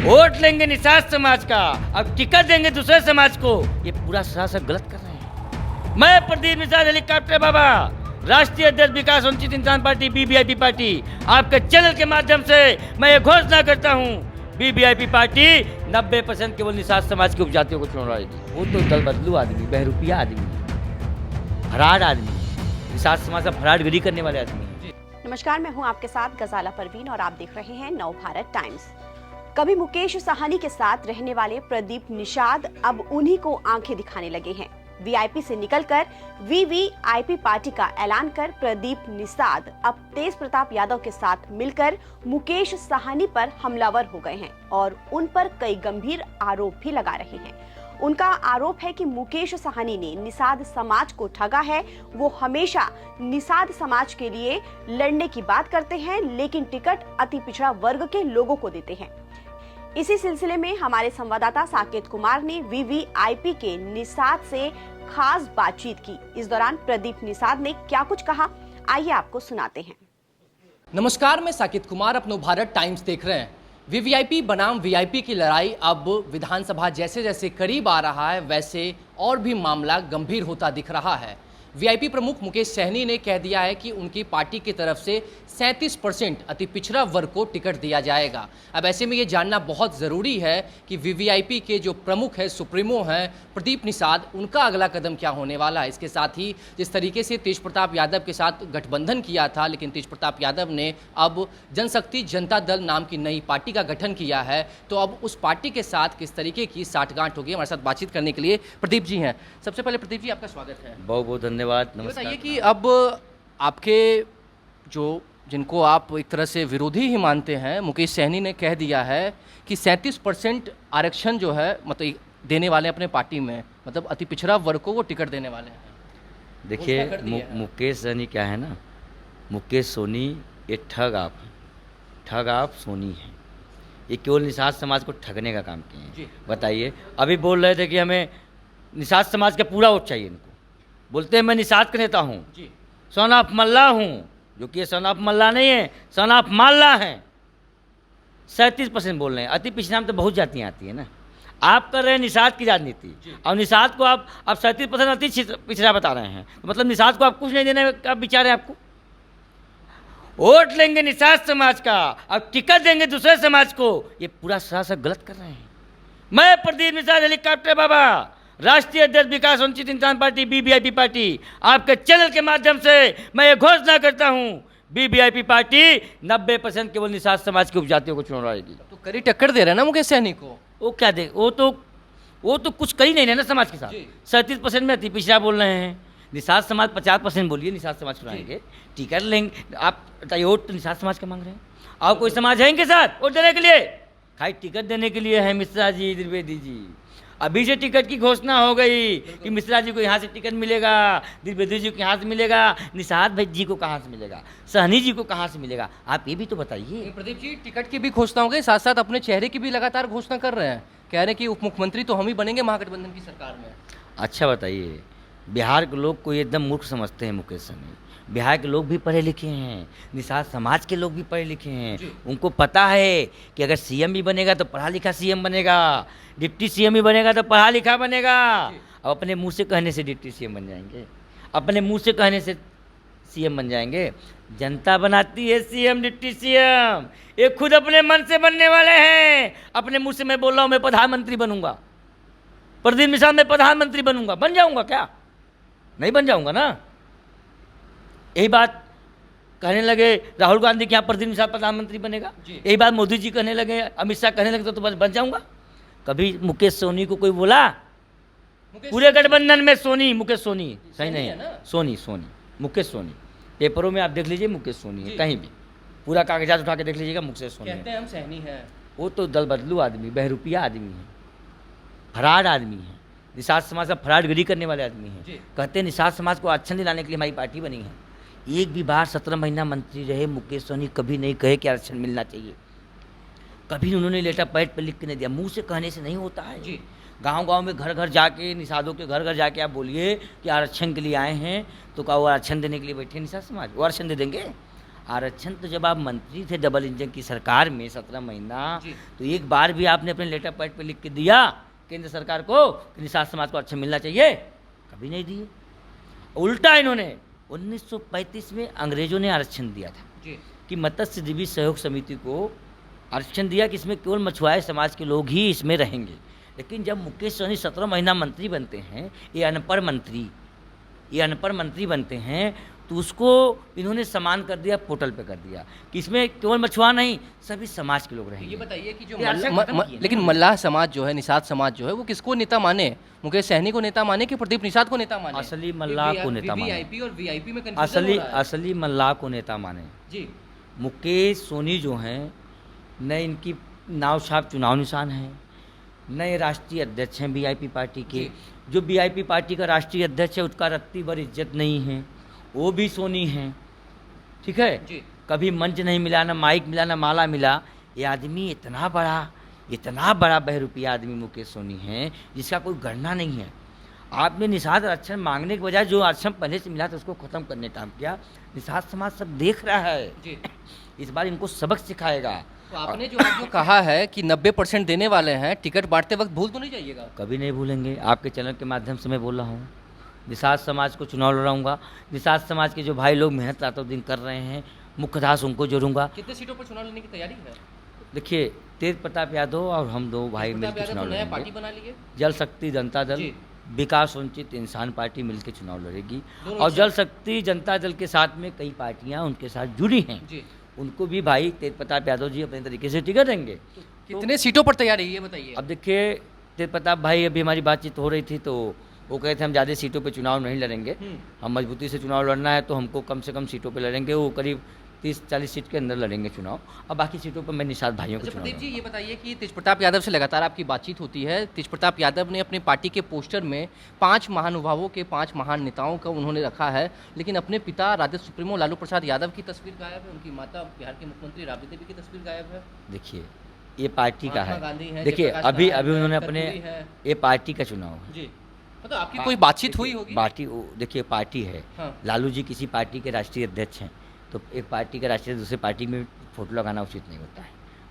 Vote लेंगे निषाद समाज का, अब टिकट देंगे दूसरे समाज को। ये पूरा सरासर गलत कर रहे हैं। मैं प्रदीप निषाद हेलीकॉप्टर बाबा, राष्ट्रीय अध्यक्ष विकास वंचित इंसान पार्टी BVIP पार्टी, आपके चैनल के माध्यम से मैं ये घोषणा करता हूँ, BVIP पार्टी 90% केवल निषाद समाज के उपजातियों को चुन रहेगी। वो तो दल बदलू आदमी, बहरूपिया आदमी, फराड आदमी, निषाद समाज का फराडगिरी करने वाले आदमी। नमस्कार, मैं हूं आपके साथ गजाला परवीन और आप देख रहे हैं नवभारत टाइम्स। कभी मुकेश साहनी के साथ रहने वाले प्रदीप निषाद अब उन्हीं को आंखें दिखाने लगे हैं। VIP से निकलकर VVIP पार्टी का ऐलान कर प्रदीप निषाद अब तेज प्रताप यादव के साथ मिलकर मुकेश साहनी पर हमलावर हो गए हैं और उन पर कई गंभीर आरोप भी लगा रहे हैं। उनका आरोप है कि मुकेश साहनी ने निषाद समाज को ठगा है। वो हमेशा निषाद समाज के लिए लड़ने की बात करते हैं, लेकिन टिकट अति पिछड़ा वर्ग के लोगों को देते हैं। इसी सिलसिले में हमारे संवाददाता साकेत कुमार ने VVIP के निषाद से खास बातचीत की। इस दौरान प्रदीप निषाद ने क्या कुछ कहा, आइए आपको सुनाते हैं। नमस्कार, मैं साकेत कुमार, अपनो भारत टाइम्स देख रहे हैं। VVIP बनाम VIP की लड़ाई अब विधानसभा जैसे जैसे करीब आ रहा है, वैसे और भी मामला गंभीर होता दिख रहा है। VIP प्रमुख मुकेश सहनी ने कह दिया है कि उनकी पार्टी की तरफ से 37% अति पिछड़ा वर्ग को टिकट दिया जाएगा। अब ऐसे में ये जानना बहुत ज़रूरी है कि VVIP के जो प्रमुख है, सुप्रीमो हैं प्रदीप निषाद, उनका अगला कदम क्या होने वाला है। इसके साथ ही जिस तरीके से तेज प्रताप यादव के साथ गठबंधन किया था, लेकिन तेज प्रताप यादव ने अब जनशक्ति जनता दल नाम की नई पार्टी का गठन किया है, तो अब उस पार्टी के साथ किस तरीके की साठगांठ होगी। हमारे साथ बातचीत करने के लिए प्रदीप जी हैं। सबसे पहले प्रदीप जी, आपका स्वागत है। बहुत बहुत धन्यवाद। नमस्कार। बताइए कि अब आपके जो जिनको आप एक तरह से विरोधी ही मानते हैं, मुकेश सहनी ने कह दिया है कि 37% आरक्षण जो है मतलब देने वाले अपने पार्टी में, मतलब अति पिछड़ा वर्ग को वो टिकट देने वाले हैं। देखिए मुकेश सहनी क्या है ना, मुकेश सोनी ये ठग आप सोनी है। ये केवल निषाद समाज को ठगने का काम किए हैं। बताइए, अभी बोल रहे थे कि हमें निषाद समाज का पूरा वोट चाहिए। इनको बोलते हैं मैं निषाद का नेता हूँ, सन ऑफ मल्ला हूँ, जो कि सन ऑफ मल्ला नहीं है, सन ऑफ माल्ला है। 37% बोल रहे हैं। अति पिछड़ा में तो बहुत जातियाँ आती है ना। आप कर रहे हैं निषाद की राजनीति, और निषाद को आप 37% अति पिछड़ा बता रहे हैं, तो मतलब निषाद को आप कुछ नहीं देने का विचार है आपको। वोट लेंगे निषाद समाज का, अब टिकट देंगे दूसरे समाज को। ये पूरा सरासर गलत कर रहे हैं। मैं प्रदीप निषाद हेलीकॉप्टर बाबा, राष्ट्रीय अध्यक्ष विकास वंचित इंसान पार्टी BVIP पार्टी, आपके चैनल के माध्यम से मैं ये घोषणा करता हूँ, BVIP पार्टी 90% केवल निषाद समाज के उपजातियों को चुन रहेगी। तो कड़ी टक्कर दे रहे हैं ना मुकेश सहनी को। वो क्या दे, वो तो कुछ कर ही नहीं रहे ना समाज के साथ। 37% में अति पिछड़ा बोल रहे हैं। निषाद समाज 50% बोलिए, निषाद समाज चुनाएंगे, टिकट लेंगे। आप बताइए, वोट तो निषाद समाज का मांग रहे हैं, और कोई समाज है इनके साथ वोट देने के लिए? खाली टिकट देने के लिए है मिश्रा जी, द्विवेदी जी। अभी से टिकट की घोषणा हो गई कि मिश्रा जी को यहाँ से टिकट मिलेगा, द्विवेदी जी को यहाँ से मिलेगा, निषाद भाई जी को कहाँ से मिलेगा, सहनी जी को कहाँ से मिलेगा, आप ये भी तो बताइए। प्रदीप जी, टिकट की भी घोषणा हो गई, साथ साथ अपने चेहरे की भी लगातार घोषणा कर रहे हैं। कह रहे हैं कि उप मुख्यमंत्री तो हम ही बनेंगे महागठबंधन की सरकार में। अच्छा बताइए, बिहार के लोग को एकदम मूर्ख समझते हैं मुकेश सहनी। बिहार के लोग भी पढ़े लिखे हैं, निषाद समाज के लोग भी पढ़े लिखे हैं। उनको पता है कि अगर CM भी बनेगा तो पढ़ा लिखा CM बनेगा, डिप्टी CM भी बनेगा तो पढ़ा लिखा बनेगा। अब अपने मुंह से कहने से डिप्टी CM बन जाएंगे, अपने मुंह से कहने से CM बन जाएंगे। जनता बनाती है CM डिप्टी CM, ये खुद अपने मन से बनने वाले हैं। अपने मुंह से मैं बोल रहा हूँ मैं प्रधानमंत्री बनूंगा, प्रदीप निषाद में प्रधानमंत्री बनूंगा। बन जाऊंगा क्या? नहीं बन जाऊंगा ना। यही बात कहने लगे राहुल गांधी के यहाँ प्रदीप निषाद प्रधानमंत्री बनेगा, यही बात मोदी जी कहने लगे, अमित शाह कहने लगे, तो बस बन जाऊंगा। कभी मुकेश सोनी को कोई बोला? पूरे गठबंधन में सोनी, मुकेश सोनी सही नहीं है, सोनी मुकेश सोनी। पेपरों में आप देख लीजिए मुकेश सोनी है, कहीं भी पूरा कागजात उठा के देख लीजिएगा मुकेश सोनी कहते हैं हम सहनी है। वो तो दल बदलू आदमी, बहरूपिया आदमी है, फराड आदमी है, निषाद समाज का फराडगिरी करने वाले आदमी हैं। कहते हैं निषाद समाज को आरक्षण दिलाने के लिए हमारी पार्टी बनी है। एक भी बार 17 महीना मंत्री रहे मुकेश सहनी, कभी नहीं कहे कि आरक्षण मिलना चाहिए। कभी उन्होंने लेटर पैड पर लिख के नहीं दिया। मुंह से कहने से नहीं होता है जी। गांव-गांव में घर घर जाके, निषादों के घर घर जाके आप बोलिए कि आरक्षण के लिए आए हैं, तो क्या वो आरक्षण देने के लिए बैठे निषाद समाज? वो आरक्षण दे देंगे? आरक्षण तो जब आप मंत्री थे डबल इंजन की सरकार में 17 महीना, जी। तो एक बार भी आपने अपने लेटर पैड पे लिख के दिया केंद्र सरकार को कि निषाद समाज को आरक्षण मिलना चाहिए? कभी नहीं दिए। उल्टा इन्होंने 1935 में अंग्रेजों ने आरक्षण दिया था जी। कि मत्स्यजीवी सहयोग समिति को आरक्षण दिया कि इसमें केवल मछुआरे समाज के लोग ही इसमें रहेंगे। लेकिन जब मुकेश सहनी 17 महीना मंत्री बनते हैं, ये अनपढ़ मंत्री बनते हैं, तो उसको इन्होंने समान कर दिया, पोर्टल पे कर दिया कि इसमें केवल मछुआरा नहीं सभी समाज के लोग तो ये रहेंगे। बताइए कि जो ये आरक्षण खत्म किए ना। लेकिन मल्लाह समाज जो है, निषाद समाज जो है, वो किसको नेता माने? मुकेश सहनी को नेता माने कि प्रदीप निषाद को नेता माने? असली मल्लाह को नेता माने। वीवीआईपी और वीआईपी में कंफ्यूजन हो रहा है। असली मल्लाह को नेता माने। जी। मुकेश सोनी जो हैं, न इनकी नाव छाप चुनाव निशान है, न ये राष्ट्रीय अध्यक्ष हैं वीआईपी पार्टी के। जी। जो वीआईपी पार्टी का राष्ट्रीय अध्यक्ष है उसका रत्ती भर इज्जत नहीं है, वो भी सोनी हैं, ठीक है। जी। कभी मंच नहीं मिला, ना माइक मिला, ना माला मिला। ये आदमी इतना बड़ा बहरूपिया आदमी मुकेश सोनी है जिसका कोई गणना नहीं है। आपने निषाद आरक्षण मांगने के बजाय जो आरक्षण पहले से मिला था उसको खत्म करने का काम किया। निषाद समाज सब देख रहा है, जी। इस बार इनको सबक सिखाएगा। तो आपने जो आज जो कहा है कि 90% देने वाले हैं, टिकट बांटते वक्त भूल तो नहीं जाइएगा? कभी नहीं भूलेंगे। आपके चैनल के माध्यम से मैं बोल रहा हूँ, निषाद समाज को चुनाव लड़ाऊंगा। निषाद समाज के जो भाई लोग मेहनत रातों दिन कर रहे हैं, मुख्यधास उनको जोड़ूंगा। कितने सीटों पर चुनाव लड़ने की तैयारी है? देखिए, तेज प्रताप यादव और हम दो भाई प्रताप मिलकर यादव चुनाव तो नया पार्टी लड़ेंगे। बना लिए। जल शक्ति जनता दल, जी। विकास वंचित इंसान पार्टी मिलकर चुनाव लड़ेगी। दोनों और एक जल शक्ति जनता दल के साथ में कई पार्टियां उनके साथ जुड़ी हैं, जी। उनको भी भाई तेज प्रताप यादव जी अपने तरीके से टिकट देंगे। कितने सीटों पर तैयारी है ये बताइए? अब देखिए, तेज प्रताप भाई अभी हमारी बातचीत हो रही थी तो वो कहे थे हम ज़्यादा सीटों पे चुनाव नहीं लड़ेंगे, हम मजबूती से चुनाव लड़ना है तो हमको कम से कम सीटों पे लड़ेंगे। वो करीब 30-40 सीट के अंदर लड़ेंगे चुनाव, और बाकी सीटों पर मैं निषाद भाइयों को अच्छा चुनाव प्रदीप जी, लड़ूंगा। ये बताइए कि तेज प्रताप यादव से लगातार आपकी बातचीत होती है। तेज प्रताप यादव ने अपने पार्टी के पोस्टर में 5 महानुभावों के 5 महान नेताओं का उन्होंने रखा है, लेकिन अपने पिता राजद सुप्रीमो लालू प्रसाद यादव की तस्वीर गायब है, उनकी माता बिहार के मुख्यमंत्री राबड़ी देवी की तस्वीर गायब है। देखिए, ये पार्टी का महात्मा गांधी है। हैं, देखिए, जयप्रकाश अभी नारायण अभी हैं, उन्होंने अपने कर्पूरी हैं। ये पार्टी का चुनाव है। जी, मतलब आपकी कोई बातचीत हुई होगी? पार्टी, देखिए पार्टी है। हाँ। लालू जी किसी पार्टी के राष्ट्रीय अध्यक्ष हैं, तो एक पार्टी के राष्ट्रीय दूसरे पार्टी में फोटो लगाना उचित नहीं होता है।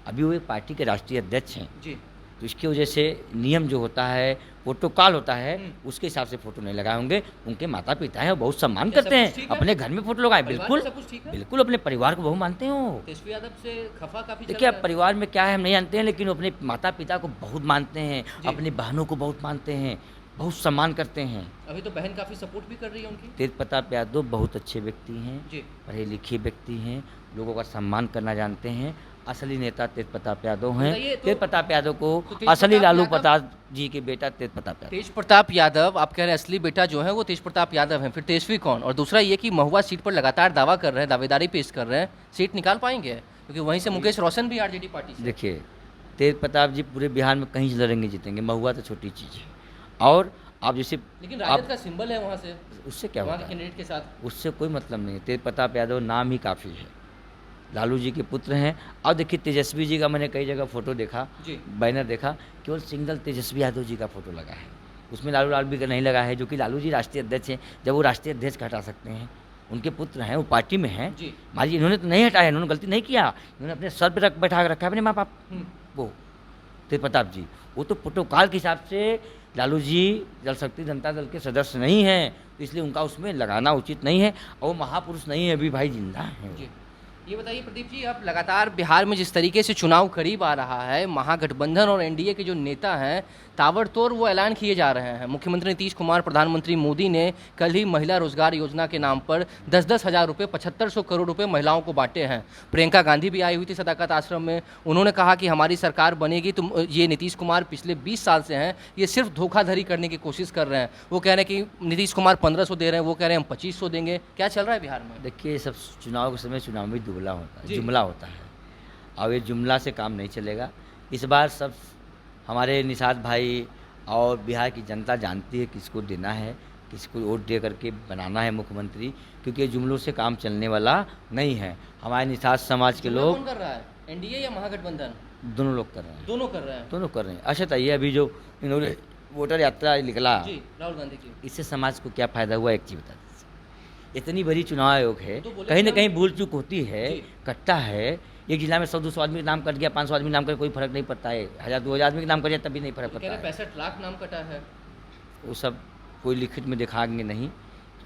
अभी वो एक पार्टी के राष्ट्रीय अध्यक्ष हैं, जी। तो इसकी वजह से नियम जो होता है, प्रोटोकॉल होता है, उसके हिसाब से फोटो नहीं लगाए होंगे। उनके माता पिता हैं, वो बहुत सम्मान क्या करते सब कुछ हैं, ठीक है? अपने घर में फोटो लगाए। परिवार बिल्कुल में सब कुछ ठीक है? बिल्कुल अपने परिवार को बहु मानते हो। तेजस्वी यादव से खफा काफी चल देखिए, रहा अब है। परिवार में क्या है हम नहीं जानते हैं, लेकिन वो अपने माता पिता को बहुत मानते हैं, जी। अपनी बहनों को बहुत मानते हैं, बहुत सम्मान करते हैं। अभी तो बहन काफी सपोर्ट भी कर रही है उनकी। तेज प्रताप यादव बहुत अच्छे व्यक्ति हैं, जी। पढ़े लिखे व्यक्ति हैं, लोगों का सम्मान करना जानते हैं। असली नेता तेज प्रताप यादव हैं। बताइए तो- तेज प्रताप यादव को तो तेज असली प्रताप लालू यादव- प्रसाद जी के बेटा तेज प्रताप यादव। तेज प्रताप यादव, आप कह रहे हैं असली बेटा जो है वो तेज प्रताप यादव हैं, फिर तेजस्वी कौन? और दूसरा ये कि महुआ सीट पर लगातार दावा कर रहे हैं, दावेदारी पेश कर रहे हैं, सीट निकाल पाएंगे? क्योंकि वहीं से मुकेश रोशन भी आरजेडी पार्टी से। देखिए, तेज प्रताप जी पूरे बिहार में कहीं से लड़ेंगे जीतेंगे, महुआ तो छोटी चीज़ है। और आप जैसे लेकिन आप राजद का सिंबल है वहाँ से, उससे क्या वहाँ होता के है, कैंडिडेट के साथ। उससे कोई मतलब नहीं है। तेज प्रताप यादव नाम ही काफ़ी है, लालू जी के पुत्र हैं। और देखिए, तेजस्वी जी का मैंने कई जगह फोटो देखा, जी। बैनर देखा, केवल सिंगल तेजस्वी यादव जी का फोटो लगा है, उसमें लालू लाल भी का नहीं लगा है, जो कि लालू जी राष्ट्रीय अध्यक्ष हैं। जब वो राष्ट्रीय अध्यक्ष का हटा सकते हैं, उनके पुत्र हैं, वो पार्टी में हैं। जी। मान लीजिए इन्होंने तो नहीं हटाया, इन्होंने गलती नहीं किया, इन्होंने अपने सर पर बैठा के रखा है अपने माँ बाप। वो तेज प्रताप जी, वो तो प्रोटोकॉल के हिसाब से लालू जी जल शक्ति जनता दल के सदस्य नहीं हैं, तो इसलिए उनका उसमें लगाना उचित नहीं है। और वो महापुरुष नहीं है, अभी भाई जिंदा हैं। जी। ये बताइए प्रदीप जी, अब लगातार बिहार में जिस तरीके से चुनाव करीब आ रहा है, महागठबंधन और एनडीए के जो नेता हैं ताबड़तोड़ वो ऐलान किए जा रहे हैं। मुख्यमंत्री नीतीश कुमार, प्रधानमंत्री मोदी ने कल ही महिला रोजगार योजना के नाम पर 10-10 हज़ार रुपये, 7500 करोड़ रुपए महिलाओं को बांटे हैं। प्रियंका गांधी भी आई हुई थी सदाकत आश्रम में, उन्होंने कहा कि हमारी सरकार बनेगी तो ये नीतीश कुमार पिछले 20 साल से हैं, ये सिर्फ धोखाधड़ी करने की कोशिश कर रहे हैं। वो कह रहे हैं कि नीतीश कुमार 1500 दे रहे हैं, वो कह रहे हैं हम 2500 देंगे। क्या चल रहा है बिहार में? देखिए, ये सब चुनाव के समय चुनाव में दुबला होता है, जी। जुमला होता है, और ये जुमला से काम नहीं चलेगा। इस बार सब हमारे निषाद भाई और बिहार की जनता जानती है किसको देना है, किसको वोट दे करके बनाना है मुख्यमंत्री, क्योंकि ये जुमलों से काम चलने वाला नहीं है। हमारे निषाद समाज के जुमला लोग कौन कर रहा है, एनडीए या महागठबंधन? दोनों लोग कर रहे हैं, दोनों कर रहे हैं। दोनों कर रहे हैं। अच्छा, तो ये अभी जो इन्होंने वोटर यात्रा निकला, जी, राहुल गांधी की। इससे समाज को क्या फ़ायदा हुआ, एक चीज़ बता दीजिए। इतनी बड़ी चुनाव आयोग है, तो बोले कहीं ना कि कहीं भूल चूक होती है, जी। कटता है। एक जिला में 100-200 आदमी का नाम कट गया, 500 आदमी का नाम कट, कोई फर्क नहीं पड़ता है। 1000-2000 आदमी का नाम कट जाए तब भी नहीं फर्क कह पड़ता रहे है। 65 लाख नाम कटा है। वो सब कोई लिखित में दिखाएंगे नहीं।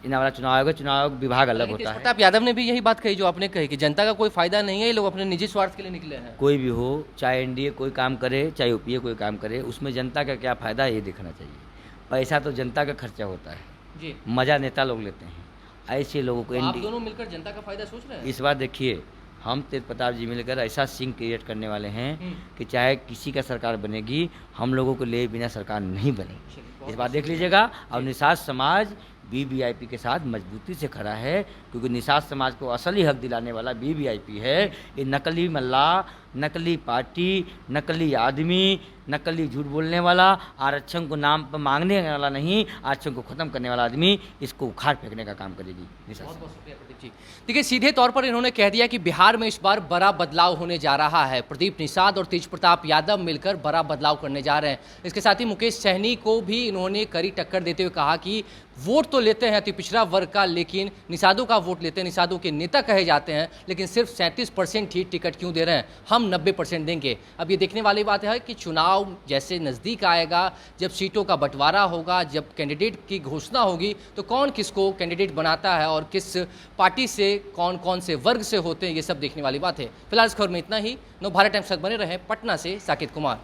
इन वाला चुनाव आयोग है, चुनाव आयोग विभाग अलग हालांकि होता तेज है। प्रताप यादव ने भी यही बात कही जो आपने कही कि जनता का कोई फायदा नहीं है, ये लोग अपने निजी स्वार्थ के लिए निकले हैं। कोई भी हो, चाहे एनडीए कोई काम करे, चाहे यूपीए कोई काम करे, उसमें जनता का क्या फ़ायदा है ये देखना चाहिए। पैसा तो जनता का खर्चा होता है, जी, मज़ा नेता लोग लेते हैं। ऐसे लोगों को तो आप एनडी दोनों मिलकर जनता का फायदा सोच रहे हैं। इस बार देखिए, हम तेज प्रताप जी मिलकर ऐसा सीन क्रिएट करने वाले हैं कि चाहे किसी का सरकार बनेगी, हम लोगों को ले बिना सरकार नहीं बनेगी। चलिए, बहुत इस बार देख लीजिएगा। और निषाद समाज वीवीआईपी के साथ मजबूती से खड़ा है, क्योंकि निषाद समाज को असली हक दिलाने वाला वीवीआईपी है। ये नकली मल्लाह, नकली पार्टी, नकली आदमी, नकली झूठ बोलने वाला, आरक्षण को नाम पर मांगने वाला नहीं, आरक्षण को ख़त्म करने वाला आदमी इसको उखाड़ फेंकने का काम करेगी निषाद बहुत समाज। बहुत शुक्रिया प्रदीप जी। देखिए, सीधे तौर पर इन्होंने कह दिया कि बिहार में इस बार बड़ा बदलाव होने जा रहा है। प्रदीप निषाद और तेज प्रताप यादव मिलकर बड़ा बदलाव करने जा रहे हैं। इसके साथ ही मुकेश सहनी को भी इन्होंने कड़ी टक्कर देते हुए कहा कि वोट तो लेते हैं अति पिछड़ा वर्ग का, लेकिन निषादों का वोट लेते हैं, निषादों के नेता कहे जाते हैं, लेकिन सिर्फ 37% ही टिकट क्यों दे रहे हैं, हम 90% देंगे। अब ये देखने वाली बात है कि चुनाव जैसे नज़दीक आएगा, जब सीटों का बंटवारा होगा, जब कैंडिडेट की घोषणा होगी, तो कौन किसको कैंडिडेट बनाता है और किस पार्टी से कौन कौन से वर्ग से होते हैं, ये सब देखने वाली बात है। फिलहाल इस खबर में इतना ही। नवभारत टाइम्स तक बने रहें। पटना से साकित कुमार।